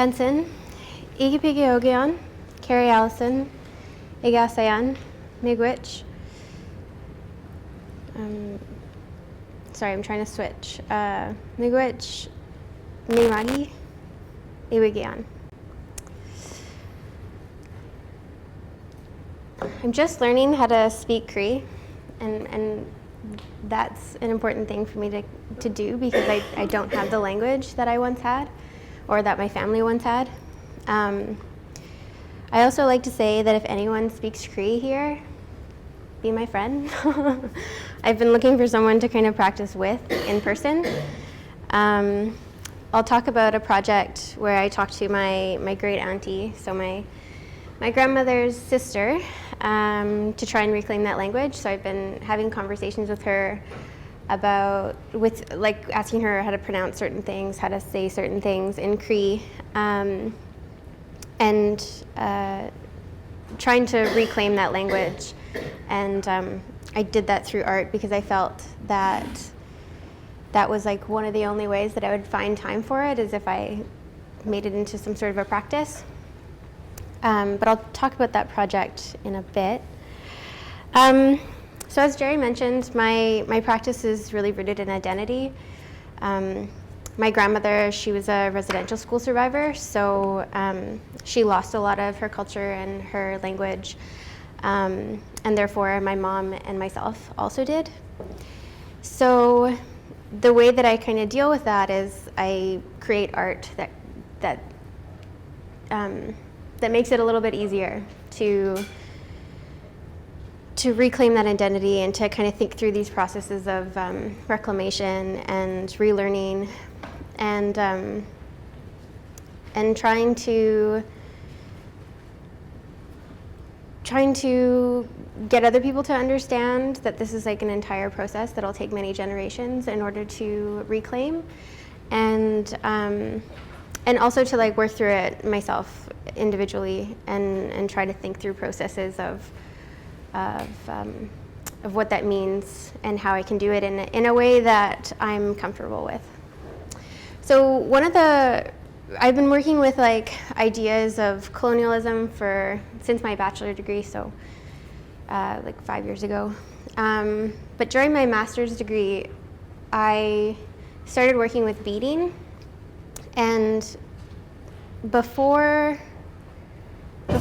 Tensin, Igipigiogion, Carrie Allison, Igasayan, Miigwech. Sorry, I'm trying to switch. Miigwech, Nimagi, Iwigian. I'm just learning how to speak Cree, and that's an important thing for me to do because I don't have the language that I once had or that my family once had. I also like to say that if anyone speaks Cree here, be my friend. I've been looking for someone to kind of practice with in person. I'll talk about a project where I talked to my great auntie, so my grandmother's sister, to try and reclaim that language. So I've been having conversations with her about, asking her how to pronounce certain things, how to say certain things in Cree, and trying to reclaim that language. And I did that through art because I felt that was like one of the only ways that I would find time for it, is if I made it into some sort of a practice. But I'll talk about that project in a bit. So as Jerry mentioned, my practice is really rooted in identity. My grandmother, she was a residential school survivor, so she lost a lot of her culture and her language, and therefore my mom and myself also did. So the way that I kind of deal with that is I create art that makes it a little bit easier to reclaim that identity and to kind of think through these processes of reclamation and relearning, and trying to get other people to understand that this is like an entire process that'll take many generations in order to reclaim, and also to like work through it myself individually and try to think through processes of what that means and how I can do it in a way that I'm comfortable with. So I've been working with like ideas of colonialism since my bachelor degree, so like 5 years ago. But during my master's degree, I started working with beading, and before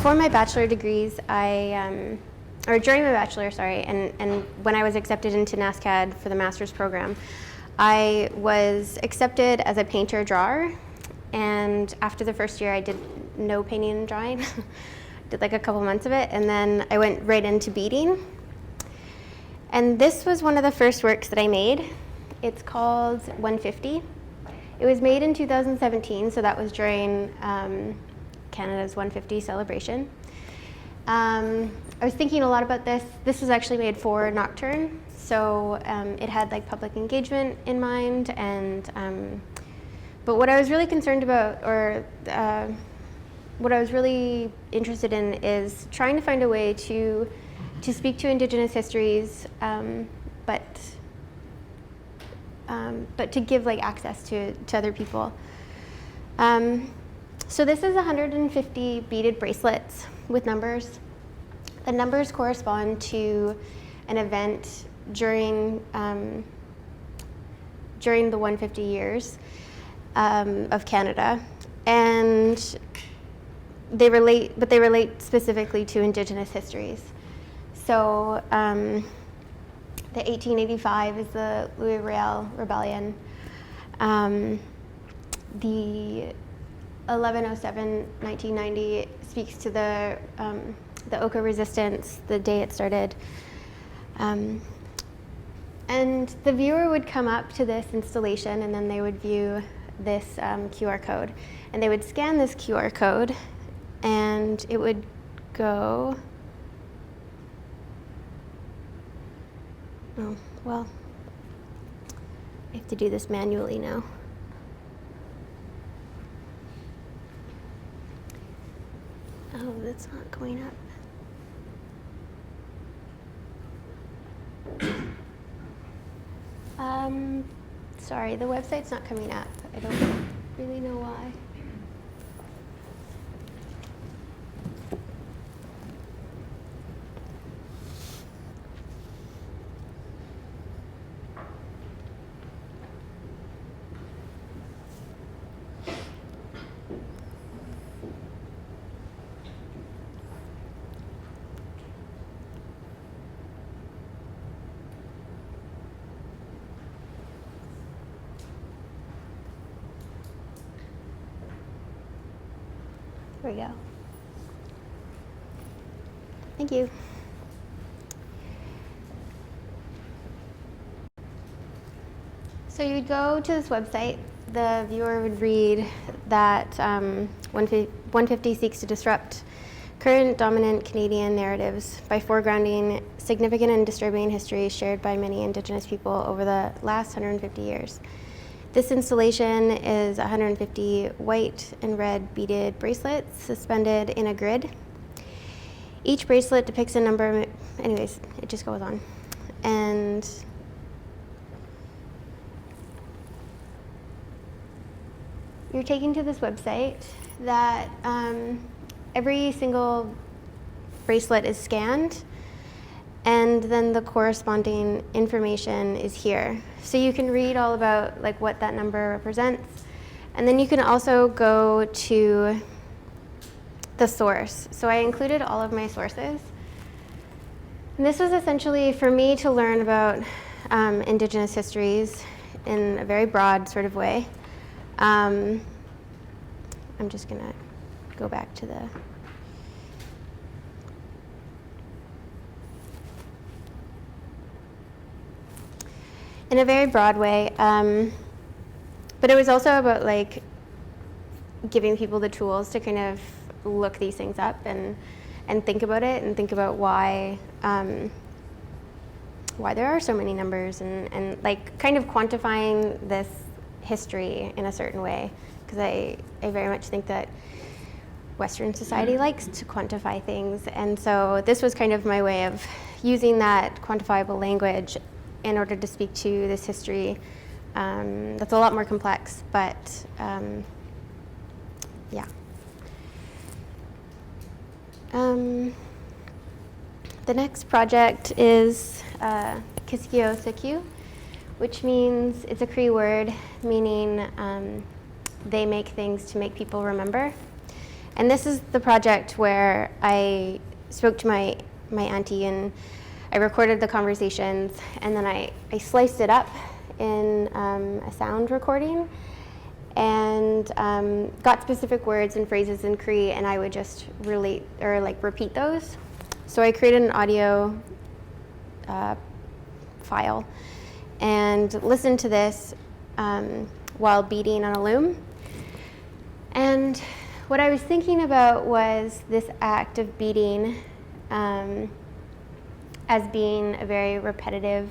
my bachelor degrees, during my bachelor, and when I was accepted into NASCAD for the master's program, I was accepted as a painter drawer, and after the first year I did no painting and drawing. Did like a couple months of it, and then I went right into beading. And this was one of the first works that I made. It's called 150. It was made in 2017, so that was during Canada's 150 celebration. I was thinking a lot about this. This was actually made for Nocturne, so it had like public engagement in mind, and but what I was really concerned about, or what I was really interested in, is trying to find a way to speak to Indigenous histories, but to give like access to other people. So this is 150 beaded bracelets with numbers. The numbers correspond to an event during the 150 years of Canada, and they relate specifically to Indigenous histories. So the 1885 is the Louis Riel Rebellion. The 1107, 1990 speaks to the Oka resistance, the day it started. And the viewer would come up to this installation, and then they would view this QR code. And they would scan this QR code, and it would go, oh, well, I have to do this manually now. Oh, that's not going up. Sorry, the website's not coming up. I don't really know why. There we go. Thank you. So you'd go to this website. The viewer would read that 150 seeks to disrupt current dominant Canadian narratives by foregrounding significant and disturbing history shared by many Indigenous people over the last 150 years. This installation is 150 white and red beaded bracelets suspended in a grid. Each bracelet depicts a number, anyways, it just goes on. And you're taken to this website that every single bracelet is scanned, and then the corresponding information is here. So you can read all about like what that number represents, and then you can also go to the source. So I included all of my sources. And this was essentially for me to learn about Indigenous histories in a very broad sort of way. I'm just gonna go back to the in a very broad way, but it was also about like giving people the tools to kind of look these things up and think about it and think about why there are so many numbers and like kind of quantifying this history in a certain way, because I very much think that Western society likes to quantify things, and so this was kind of my way of using that quantifiable language in order to speak to this history that's a lot more complex, but yeah. The next project is Kiskio Sikyu, which means, it's a Cree word meaning they make things to make people remember. And this is the project where I spoke to my auntie and I recorded the conversations, and then I sliced it up in a sound recording and got specific words and phrases in Cree, and I would just relate or like repeat those. So I created an audio file and listened to this while beading on a loom. And what I was thinking about was this act of beading as being a very repetitive,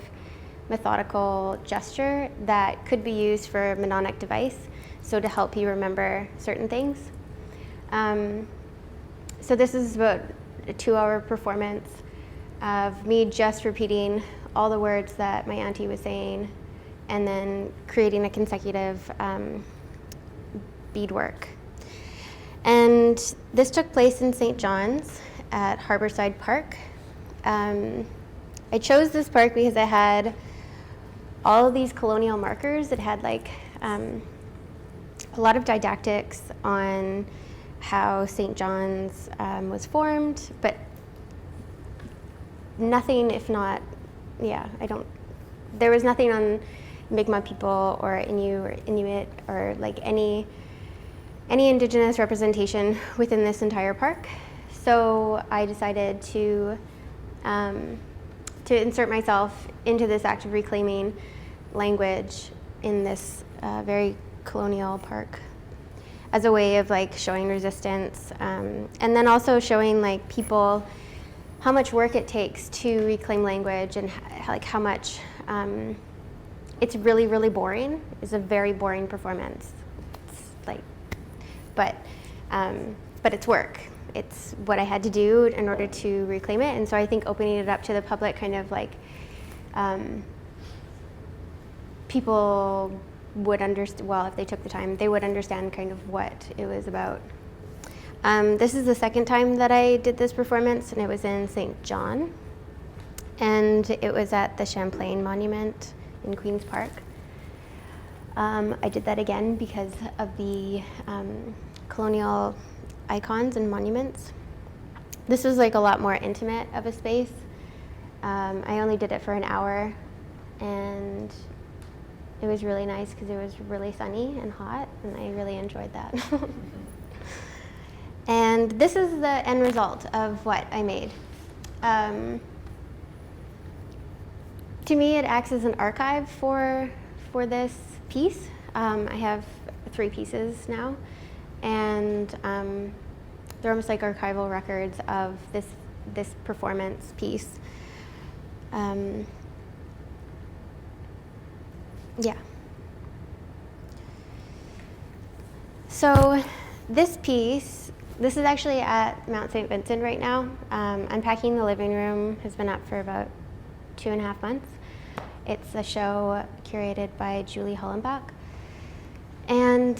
methodical gesture that could be used for a mnemonic device, so to help you remember certain things. So this is about a 2-hour performance of me just repeating all the words that my auntie was saying and then creating a consecutive beadwork. And this took place in St. John's at Harborside Park. I chose this park because it had all of these colonial markers. It had like a lot of didactics on how St. John's was formed, but nothing, if not, there was nothing on Mi'kmaq people or Innu or Inuit or like any Indigenous representation within this entire park. So I decided to insert myself into this act of reclaiming language in this very colonial park as a way of like showing resistance, and then also showing like people how much work it takes to reclaim language and like how much it's really, really boring. It's a very boring performance. It's like, but it's work. It's what I had to do in order to reclaim it. And so I think opening it up to the public kind of like people would understand, well, if they took the time, they would understand kind of what it was about. This is the second time that I did this performance, and it was in St. John. And it was at the Champlain Monument in Queen's Park. I did that again because of the colonial icons and monuments. This was like a lot more intimate of a space. I only did it for an hour, and it was really nice because it was really sunny and hot, and I really enjoyed that. And this is the end result of what I made. To me, it acts as an archive for this piece. I have 3 pieces now, and they're almost like archival records of this performance piece. Yeah. So this piece, this is actually at Mount St. Vincent right now. Unpacking the living room has been up for about 2.5 months. It's a show curated by Julie Hollenbach. And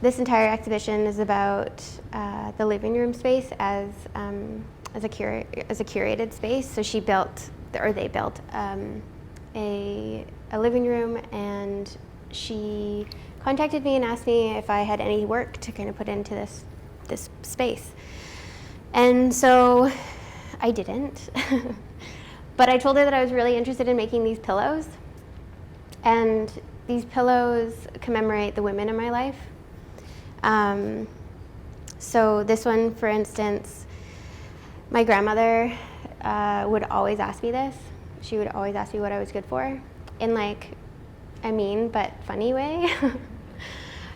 this entire exhibition is about the living room space as a curated space. So she built, or they built, a living room, and she contacted me and asked me if I had any work to kind of put into this space. And so I didn't. But I told her that I was really interested in making these pillows. And these pillows commemorate the women in my life. So this one, for instance, my grandmother would always ask me this. She would always ask me what I was good for, in like a mean but funny way.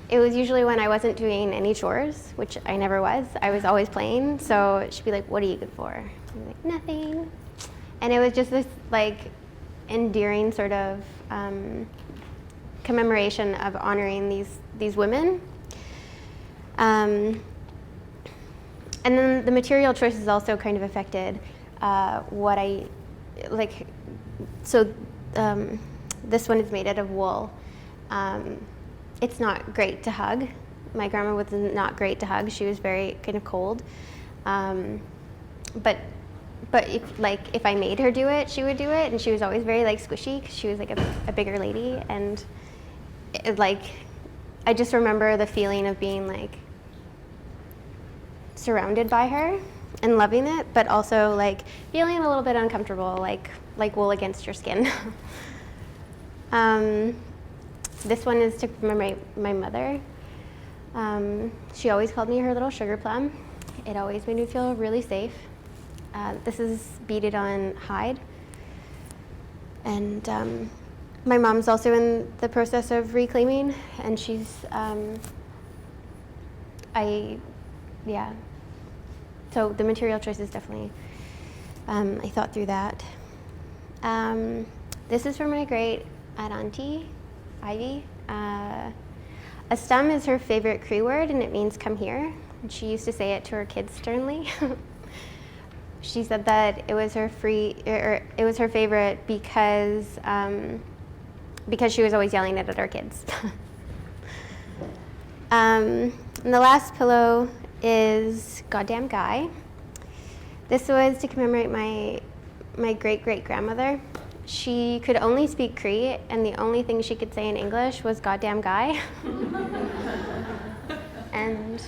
It was usually when I wasn't doing any chores, which I never was. I was always playing. So she'd be like, "What are you good for?" I'd be like, "Nothing." And it was just this like endearing sort of commemoration of honoring these women. And then the material choices also kind of affected what I like. So this one is made out of wool. It's not great to hug. My grandma was not great to hug. She was very kind of cold. But if I made her do it, she would do it, and she was always very like squishy because she was like a bigger lady, and I just remember the feeling of being like surrounded by her and loving it, but also like feeling a little bit uncomfortable, like wool against your skin. This one is to commemorate my mother. She always called me her little sugar plum. It always made me feel really safe. This is beaded on hide. And my mom's also in the process of reclaiming, and she's, So the material choices definitely, I thought through that. This is from my great auntie, Ivy. A stum is her favorite Cree word, and it means come here. And she used to say it to her kids sternly. She said that it was her favorite because she was always yelling it at her kids. And the last pillow is Goddamn Guy. This was to commemorate my great-great-grandmother. She could only speak Cree, and the only thing she could say in English was Goddamn Guy. And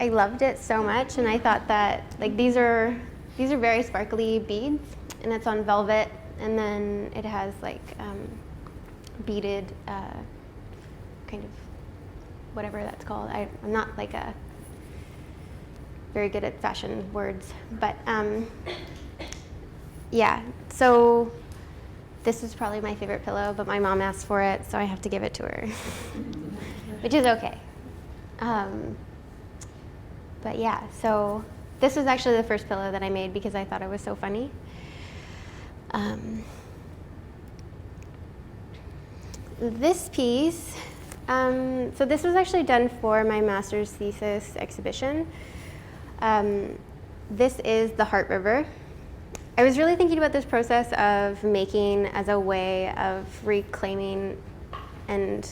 I loved it so much, and I thought that like these are very sparkly beads, and it's on velvet, and then it has like beaded kind of whatever that's called. I'm not like a very good at fashion words, but yeah. So this is probably my favorite pillow, but my mom asked for it, so I have to give it to her, which is okay. But yeah, so this was actually the first pillow that I made because I thought it was so funny. This piece, so this was actually done for my master's thesis exhibition. This is the Heart River. I was really thinking about this process of making as a way of reclaiming and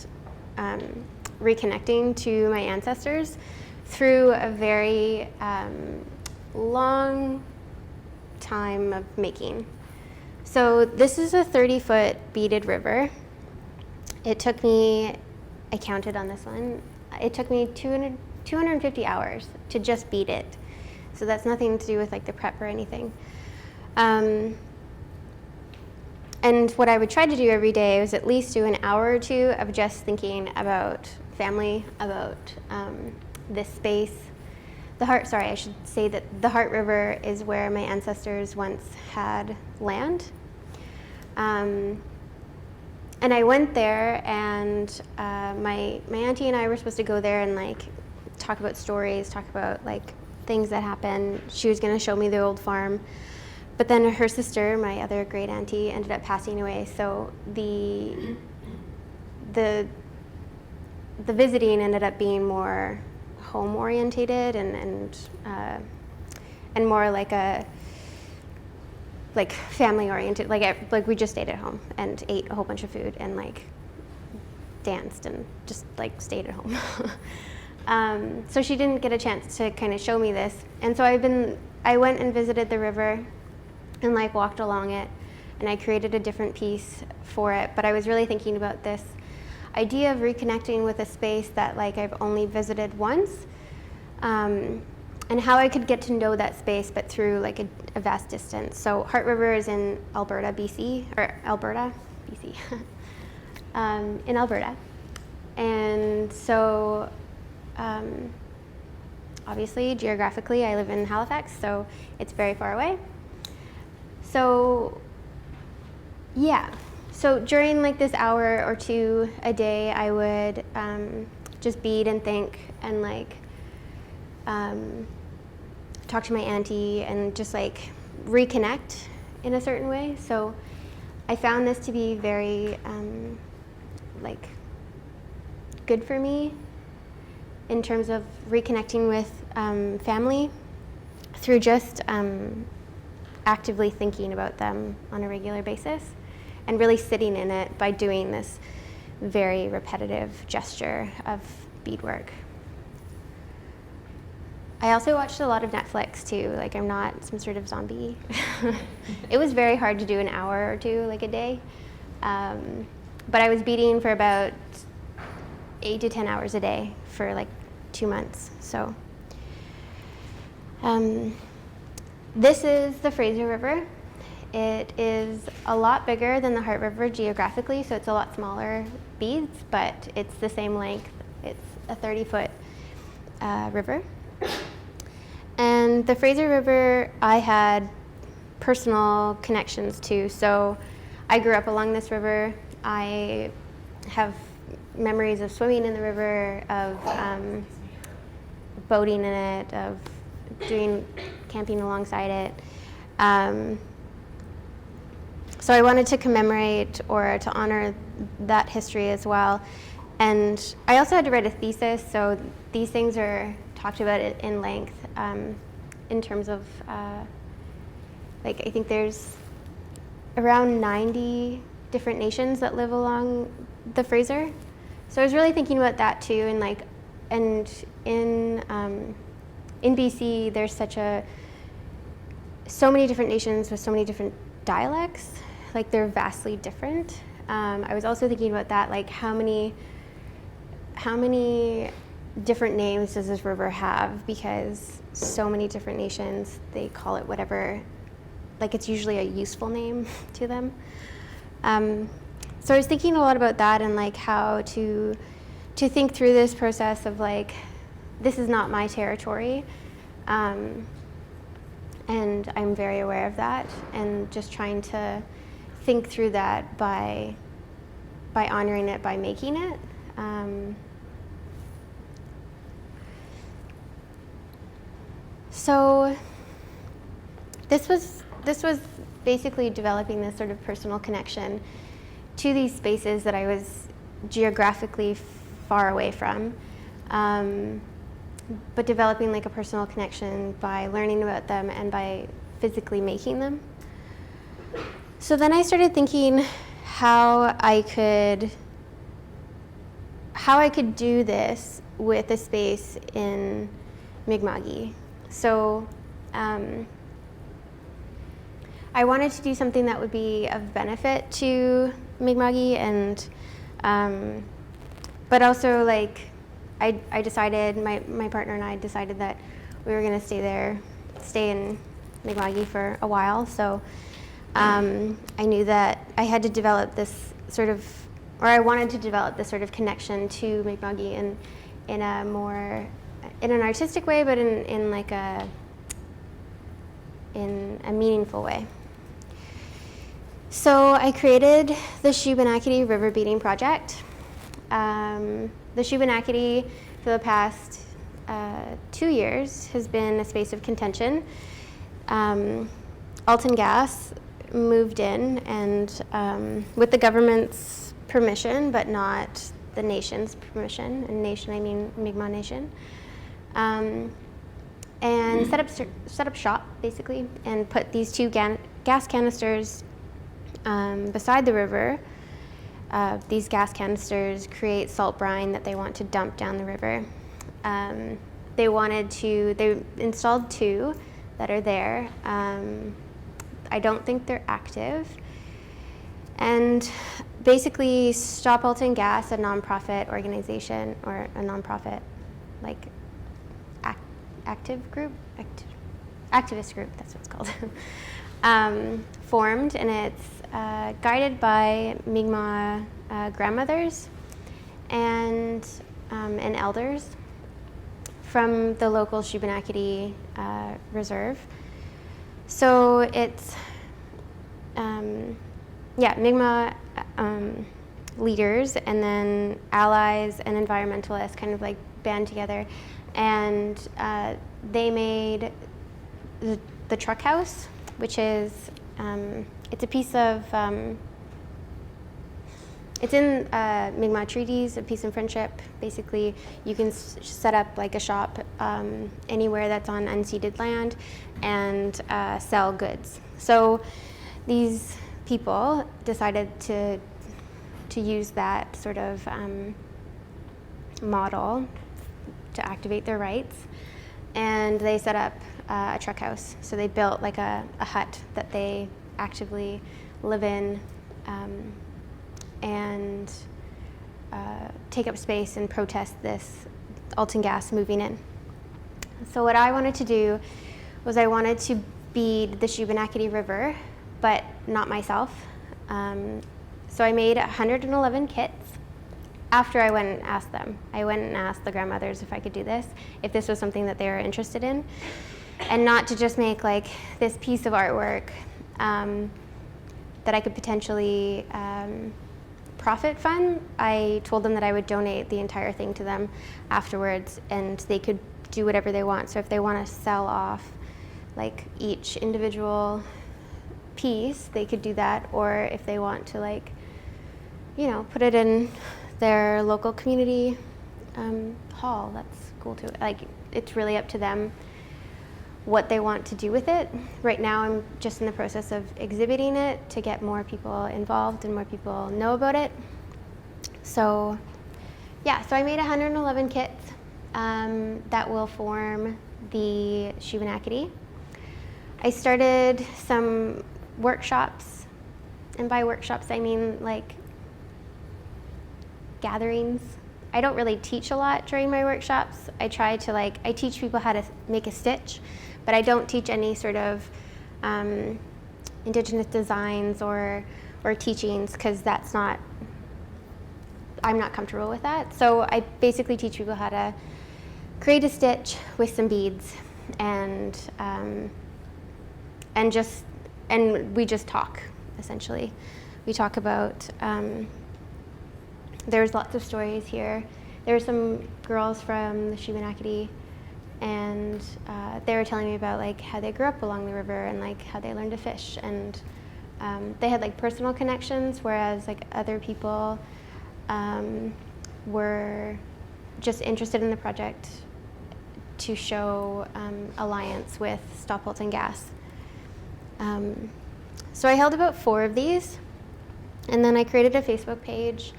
reconnecting to my ancestors through a very long time of making. So this is a 30-foot beaded river. It took me, I counted on this one, it took me 250 hours to just bead it. So that's nothing to do with like the prep or anything. And what I would try to do every day was at least do an hour or two of just thinking about family, about this space, sorry, I should say that the Heart River is where my ancestors once had land. And I went there, and my auntie and I were supposed to go there and like talk about stories, talk about like things that happened. She was going to show me the old farm. But then her sister, my other great auntie, ended up passing away. So the visiting ended up being more home orientated and more like family oriented. Like we just stayed at home and ate a whole bunch of food and like danced and just like stayed at home. So she didn't get a chance to kind of show me this. And so I went and visited the river and like walked along it, and I created a different piece for it. But I was really thinking about this idea of reconnecting with a space that like I've only visited once, and how I could get to know that space, but through like a vast distance. So Heart River is in Alberta, BC, in Alberta. And so obviously geographically I live in Halifax, so it's very far away. So yeah, so during like this hour or two a day, I would just bead and think and like talk to my auntie and just like reconnect in a certain way. So I found this to be very like good for me in terms of reconnecting with family through just actively thinking about them on a regular basis and really sitting in it by doing this very repetitive gesture of beadwork. I also watched a lot of Netflix too. Like, I'm not some sort of zombie. It was very hard to do an hour or two like a day. But I was beading for about 8 to 10 hours a day for like 2 months. So this is the Fraser River. It is a lot bigger than the Heart River geographically, so it's a lot smaller beads, but it's the same length. It's a 30-foot river. And the Fraser River, I had personal connections to. So I grew up along this river. I have memories of swimming in the river, of boating in it, of doing camping alongside it. So I wanted to commemorate or to honor that history as well. And I also had to write a thesis, so these things are talked about in length in terms of, like, I think there's around 90 different nations that live along the Fraser. So I was really thinking about that too, and like, and in BC, there's so many different nations with so many different dialects. Like, they're vastly different. I was also thinking about that, like how many different names does this river have? Because so many different nations, they call it whatever, like it's usually a useful name to them. So I was thinking a lot about that and like how to think through this process of like, this is not my territory. And I'm very aware of that, and just trying to think through that by honoring it, by making it. So this was basically developing this sort of personal connection to these spaces that I was geographically far away from, but developing like a personal connection by learning about them and by physically making them. So then I started thinking how I could do this with a space in Mi'kma'ki. So I wanted to do something that would be of benefit to Mi'kma'ki, and but also like I decided, my partner and I decided that we were going to stay in Mi'kma'ki for a while. So I knew that I had to develop this sort of, or I wanted to develop this sort of connection to Mi'kma'ki in a more in an artistic way, but in like a meaningful way. So I created the Shubenacadie River Beading Project. The Shubenacadie for the past 2 years has been a space of contention. Alton Gas moved in and with the government's permission, but not the nation's permission. And nation, I mean Mi'kmaq Nation. And set up shop, basically, and put these 2 gas canisters beside the river. These gas canisters create salt brine that they want to dump down the river. They installed 2 that are there. I don't think they're active. And basically, Stop Alton Gas, a nonprofit organization, or a nonprofit, like, activist group, that's what it's called, formed, and it's guided by Mi'kmaq grandmothers and elders from the local Shubenacadie Reserve. So it's Mi'kmaq leaders and then allies and environmentalists kind of like band together, and they made the truck house, which is it's a piece of it's in Mi'kmaq treaties of peace and friendship. Basically, you can set up like a shop anywhere that's on unceded land and sell goods. So these people decided to use that sort of model to activate their rights, and they set up a truck house. So they built like a hut that they actively live in and take up space and protest this Alton Gas moving in. So what I wanted to do was I wanted to bead the Shubenacadie River, but not myself. So I made 111 kits after I went and asked them. I went and asked the grandmothers if I could do this, if this was something that they were interested in, and not to just make like this piece of artwork that I could potentially profit from. I told them that I would donate the entire thing to them afterwards, and they could do whatever they want. So if they want to sell off like each individual piece, they could do that, or if they want to like, you know, put it in their local community hall, that's cool too. Like, it's really up to them what they want to do with it. Right now I'm just in the process of exhibiting it to get more people involved and more people know about it. So yeah, so I made 111 kits that will form the Shubenacadie. I started some workshops, and by workshops I mean like gatherings. I don't really teach a lot during my workshops. I try to I teach people how to make a stitch, but I don't teach any sort of Indigenous designs or teachings, because I'm not comfortable with that. So I basically teach people how to create a stitch with some beads, and we just talk, essentially. We talk about, there's lots of stories here. There were some girls from the Shubenacadie, and they were telling me about like how they grew up along the river and like how they learned to fish, and they had like personal connections, whereas like other people were just interested in the project to show alliance with Stop Alton Gas. So I held about 4 of these, and then I created a Facebook page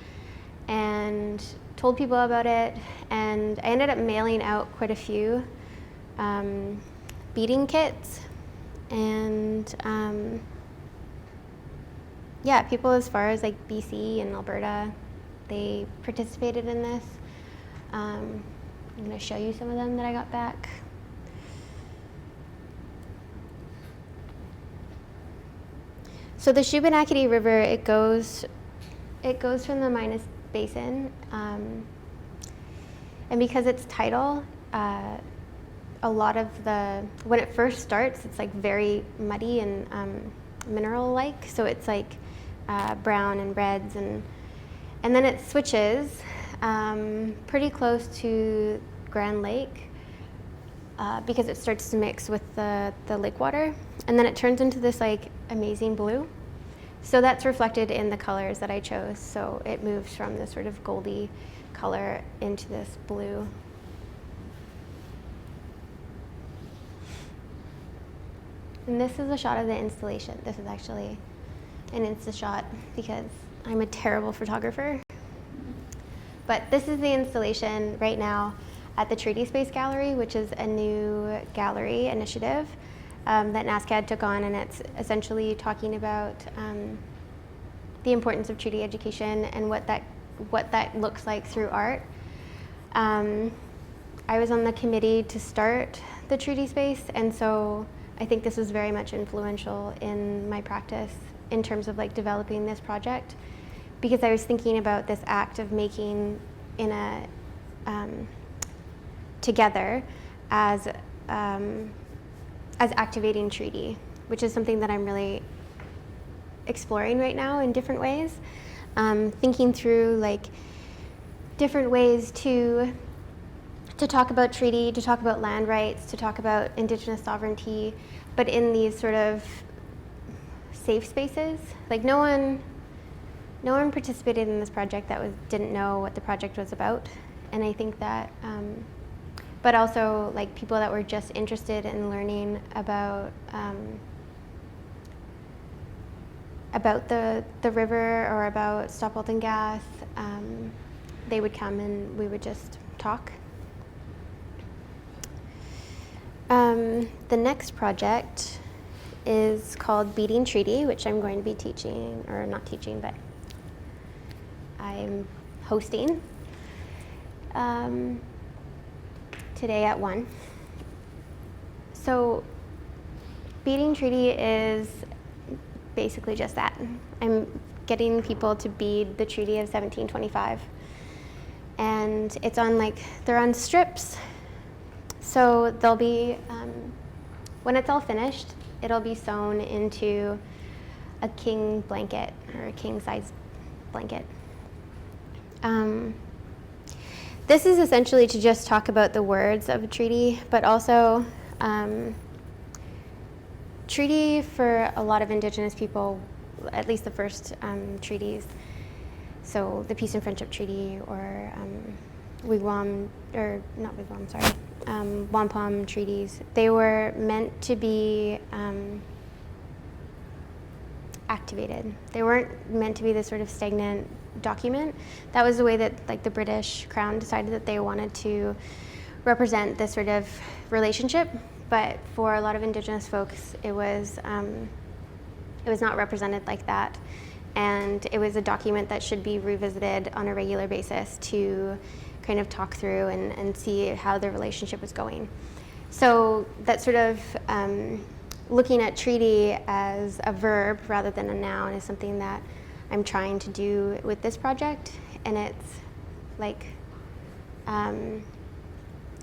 and told people about it, and I ended up mailing out quite a few beading kits, and yeah, people as far as like BC and Alberta, they participated in this. I'm going to show you some of them that I got back. So the Shubenacadie River, it goes from the Minas Basin, and because it's tidal, a lot of when it first starts, it's like very muddy and mineral-like. So it's like brown and reds, and then it switches pretty close to Grand Lake because it starts to mix with the lake water, and then it turns into this like amazing blue. So that's reflected in the colors that I chose. So it moves from this sort of goldy color into this blue. And this is a shot of the installation. This is actually an Insta shot because I'm a terrible photographer. But this is the installation right now at the Treaty Space Gallery, which is a new gallery initiative that NASCAD took on, and it's essentially talking about the importance of treaty education and what that looks like through art. I was on the committee to start the Treaty Space, and so I think this was very much influential in my practice in terms of like developing this project, because I was thinking about this act of making in a together as activating treaty, which is something that I'm really exploring right now in different ways, thinking through like different ways to talk about treaty, to talk about land rights, to talk about Indigenous sovereignty, but in these sort of safe spaces. Like no one participated in this project that didn't know what the project was about, and I think that, but also like people that were just interested in learning about the river or about Stopwelton Gas. They would come and we would just talk. The next project is called Beading Treaty, which I'm going to be teaching, or not teaching, but I'm hosting today at 1. So Beading Treaty is basically just that. I'm getting people to bead the Treaty of 1725. And it's on they're on strips. So they'll be, when it's all finished, it'll be sewn into a king blanket or a king size blanket. This is essentially to just talk about the words of a treaty, but also treaty for a lot of Indigenous people, at least the first treaties, so the Peace and Friendship Treaty or Wigwam, or not Wigwam, sorry, wampum treaties, they were meant to be activated. They weren't meant to be this sort of stagnant document. That was the way that the British Crown decided that they wanted to represent this sort of relationship, but for a lot of Indigenous folks, it was not represented like that. And it was a document that should be revisited on a regular basis to kind of talk through and see how the relationship was going. So that sort of looking at treaty as a verb rather than a noun is something that I'm trying to do with this project. And it's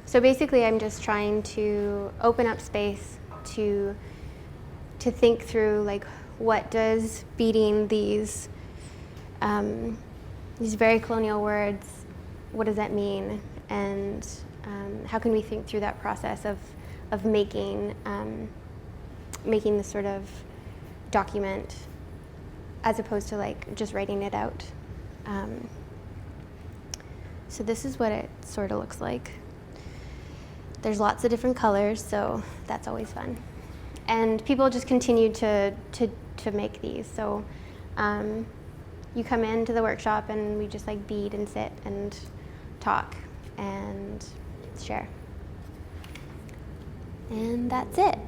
so basically I'm just trying to open up space to think through what does beading these very colonial words, what does that mean, and how can we think through that process of making this sort of document as opposed to just writing it out. So this is what it sort of looks like. There's lots of different colors, so that's always fun. And people just continue to make these. So you come into the workshop and we just bead and sit and talk and share. And that's it.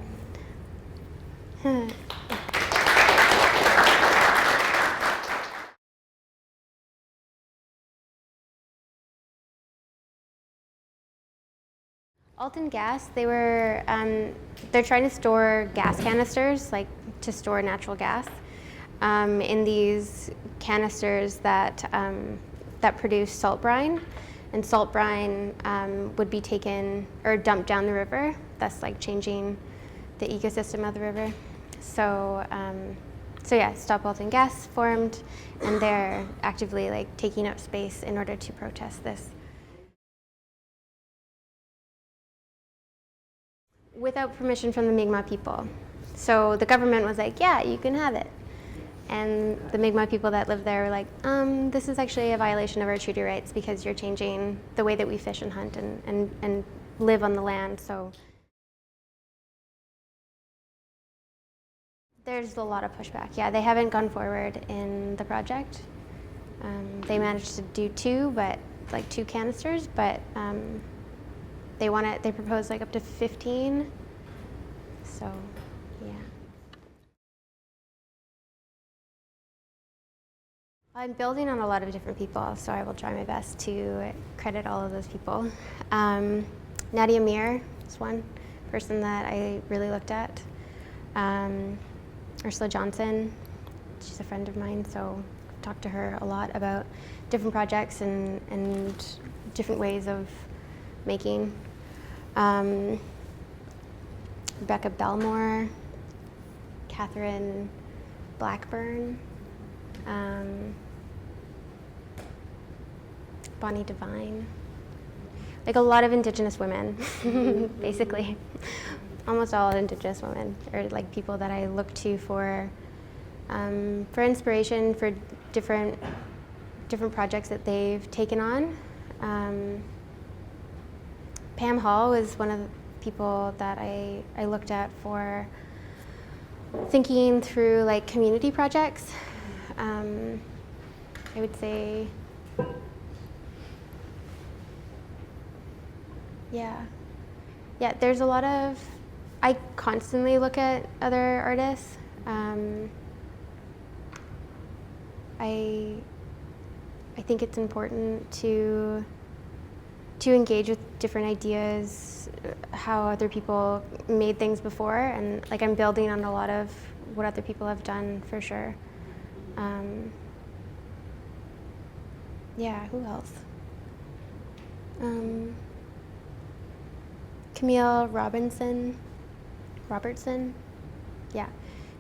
Alton Gas, they're trying to store gas canisters, to store natural gas, in these canisters that produce salt brine. and salt brine would be taken or dumped down the river, thus like changing the ecosystem of the river. So, so yeah, stop oil and gas formed, and they're actively like taking up space in order to protest this. Without permission from the Mi'kmaq people. So the government was like, yeah, you can have it. And the Mi'kmaq people that live there were like, this is actually a violation of our treaty rights because you're changing the way that we fish and hunt and live on the land. So there's a lot of pushback. Yeah, they haven't gone forward in the project. They managed to do two canisters, but they propose like up to 15. So, yeah. I'm building on a lot of different people, so I will try my best to credit all of those people. Nadia Mir is one person that I really looked at. Ursula Johnson, she's a friend of mine, so I've talked to her a lot about different projects and different ways of making. Rebecca Belmore, Catherine Blackburn, Bonnie Devine, like a lot of Indigenous women, basically. Almost all Indigenous women, or like people that I look to for inspiration for different projects that they've taken on. Pam Hall was one of the people that I looked at for thinking through like community projects. I would say, yeah, there's a lot of, I constantly look at other artists. I think it's important to engage with different ideas, how other people made things before, and like I'm building on a lot of what other people have done for sure. Yeah, who else? Camille Robertson, yeah.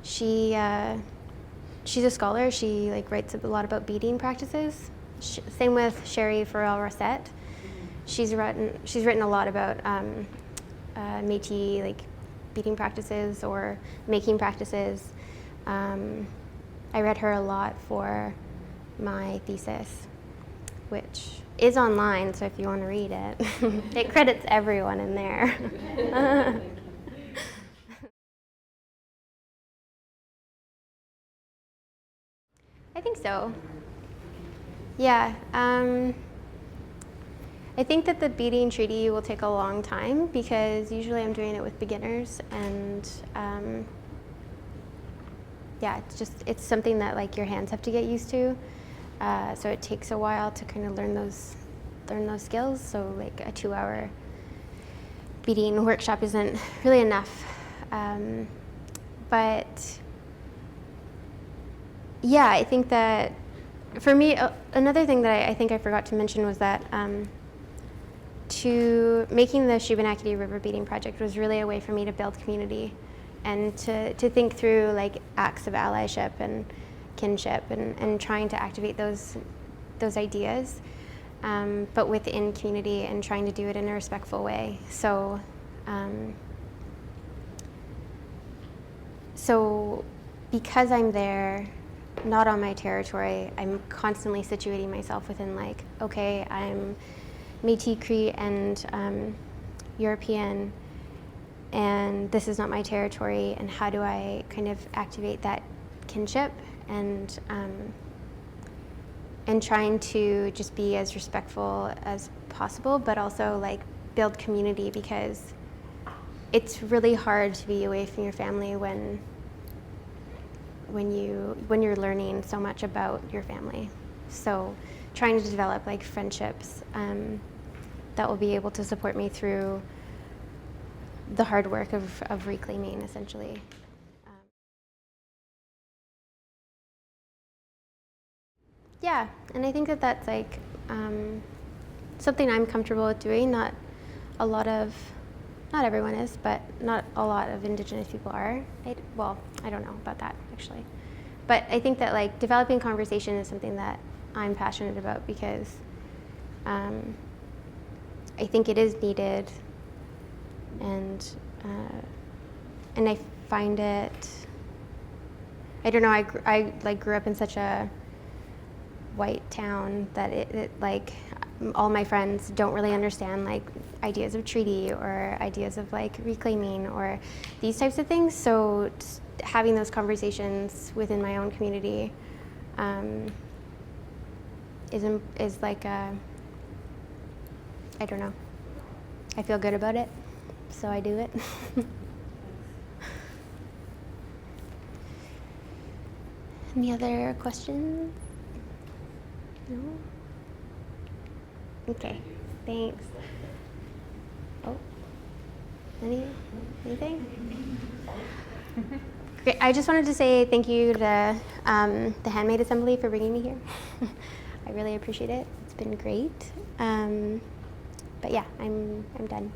She's a scholar. She like writes a lot about beading practices. Same with Sherry Farrell-Rossett. She's written a lot about Métis like beading practices or making practices. I read her a lot for my thesis, which is online, so if you want to read it, it credits everyone in there. I think so. Yeah. I think that the beading treaty will take a long time because usually I'm doing it with beginners, and yeah, it's something that like your hands have to get used to. So it takes a while to kind of learn those skills. So like a 2-hour beading workshop isn't really enough. But yeah, I think that for me, another thing that I think I forgot to mention was that to making the Shubenacadie River Beading Project was really a way for me to build community and to think through like acts of allyship and kinship and trying to activate those ideas, but within community and trying to do it in a respectful way. So because I'm there, not on my territory, I'm constantly situating myself within like, okay, I'm Métis, Cree, and European, and this is not my territory, and how do I kind of activate that kinship and trying to just be as respectful as possible, but also like build community, because it's really hard to be away from your family when you're learning so much about your family. So trying to develop like friendships that will be able to support me through the hard work of reclaiming, essentially. Yeah, and I think that that's like something I'm comfortable with doing. Not everyone is, but not a lot of Indigenous people are. Well, I don't know about that actually. But I think that like developing conversation is something that I'm passionate about because I think it is needed, and I find it. I don't know. I like grew up in such a white town that it like all my friends don't really understand like ideas of treaty or ideas of like reclaiming or these types of things. So having those conversations within my own community is like a, I don't know. I feel good about it, so I do it. Any other questions? No? Okay, thanks. Oh, anything? Great. I just wanted to say thank you to the Handmade Assembly for bringing me here. I really appreciate it. It's been great. But yeah, I'm done.